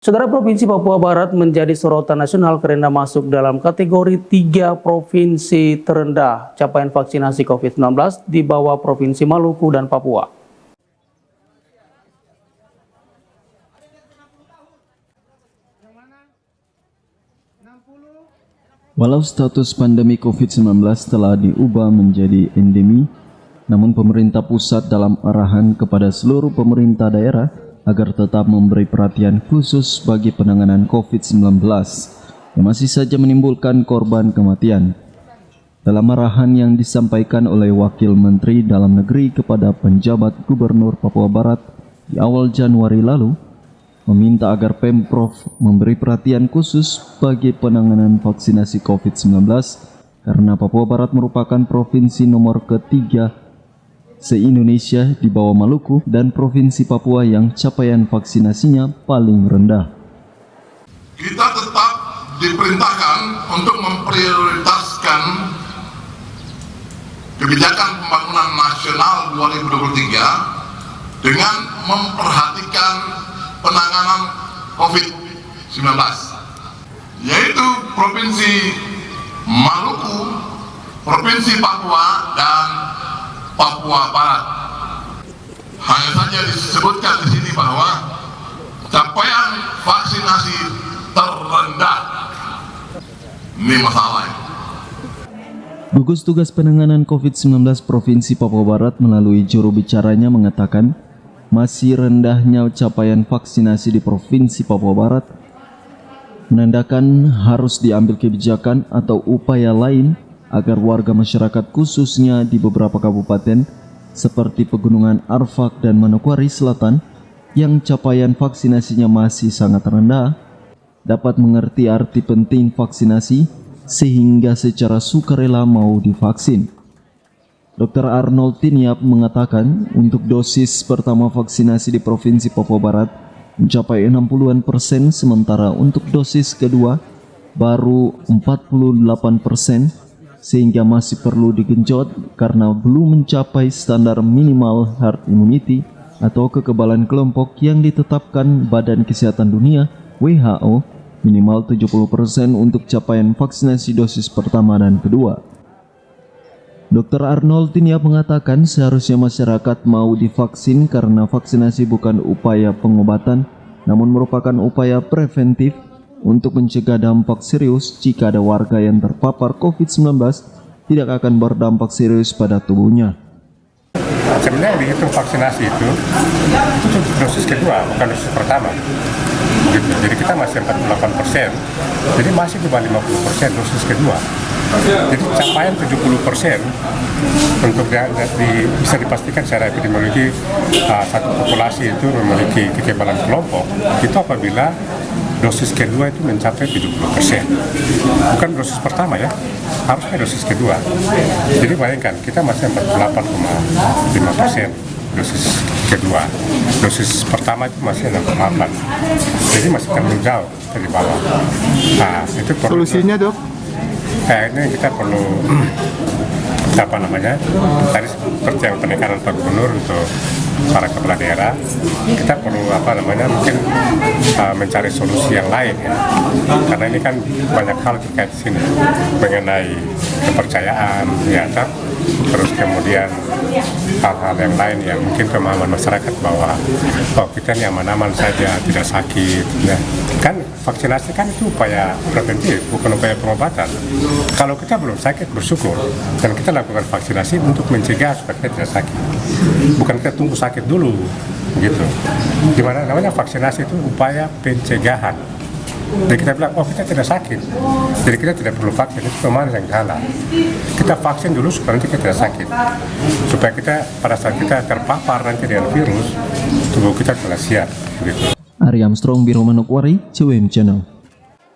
Saudara, Provinsi Papua Barat menjadi sorotan nasional karena masuk dalam kategori 3 provinsi terendah capaian vaksinasi COVID-19 di bawah Provinsi Maluku dan Papua. Walau status pandemi COVID-19 telah diubah menjadi endemi, namun pemerintah pusat dalam arahan kepada seluruh pemerintah daerah agar tetap memberi perhatian khusus bagi penanganan COVID-19 yang masih saja menimbulkan korban kematian. Dalam arahan yang disampaikan oleh Wakil Menteri Dalam Negeri kepada penjabat Gubernur Papua Barat di awal Januari lalu, meminta agar Pemprov memberi perhatian khusus bagi penanganan vaksinasi COVID-19 karena Papua Barat merupakan provinsi nomor ketiga se-Indonesia di bawah Maluku dan Provinsi Papua yang capaian vaksinasinya paling rendah. Kita tetap diperintahkan untuk memprioritaskan kebijakan pembangunan nasional 2023 dengan memperhatikan penanganan COVID-19, yaitu Provinsi Maluku, Provinsi Papua, dan Papua Barat. Hanya saja disebutkan di sini bahwa capaian vaksinasi terendah. Ini masalah. Gugus Tugas Penanganan COVID-19 Provinsi Papua Barat melalui juru bicaranya mengatakan masih rendahnya capaian vaksinasi di Provinsi Papua Barat menandakan harus diambil kebijakan atau upaya lain agar warga masyarakat khususnya di beberapa kabupaten seperti Pegunungan Arfak dan Manokwari Selatan yang capaian vaksinasinya masih sangat rendah dapat mengerti arti penting vaksinasi sehingga secara sukarela mau divaksin. Dr. Arnold Tiniap mengatakan untuk dosis pertama vaksinasi di Provinsi Papua Barat mencapai 60% sementara untuk dosis kedua baru 48%, sehingga masih perlu digenjot karena belum mencapai standar minimal herd immunity atau kekebalan kelompok yang ditetapkan Badan Kesehatan Dunia WHO minimal 70% untuk capaian vaksinasi dosis pertama dan kedua. Dr. Arnold Tiniap mengatakan seharusnya masyarakat mau divaksin karena vaksinasi bukan upaya pengobatan namun merupakan upaya preventif untuk mencegah dampak serius jika ada warga yang terpapar COVID-19 tidak akan berdampak serius pada tubuhnya. Sebenarnya dihitung vaksinasi itu dosis kedua, bukan dosis pertama. Jadi kita masih 48%, jadi masih di bawah 50% dosis kedua. Jadi capaian 70% untuk bisa dipastikan secara epidemiologi satu populasi itu memiliki kekebalan kelompok itu apabila dosis kedua itu mencapai 70%, bukan dosis pertama ya, harusnya dosis kedua. Jadi bayangkan kita masih 48,5% dosis kedua, dosis pertama itu masih 6,8, jadi masih terlalu jauh dari bawah. Nah itu perlu, solusinya dok? Ini kita perlu tadi seperti yang penekanan Pak Gubernur untuk para kepala daerah, kita perlu mungkin mencari solusi yang lain ya, karena ini kan banyak hal terkait sini mengenai kepercayaan ya kan, terus kemudian hal-hal yang lain yang mungkin pemahaman masyarakat bahwa kita ini aman-aman saja, tidak sakit ya. Kan vaksinasi kan itu upaya preventif, bukan upaya pengobatan. Kalau kita belum sakit bersyukur dan kita lakukan vaksinasi untuk mencegah supaya kita tidak sakit, bukan kita tunggu sakit dulu gitu. Dimana namanya vaksinasi itu upaya pencegahan. Jadi kita bilang, kita tidak sakit, jadi kita tidak perlu vaksin, itu pemahaman yang salah. Kita vaksin dulu supaya nanti kita tidak sakit, supaya kita pada saat kita terpapar nanti dengan virus, tubuh kita telah siap gitu. Ari Armstrong, Biro Manokwari, CWM Channel.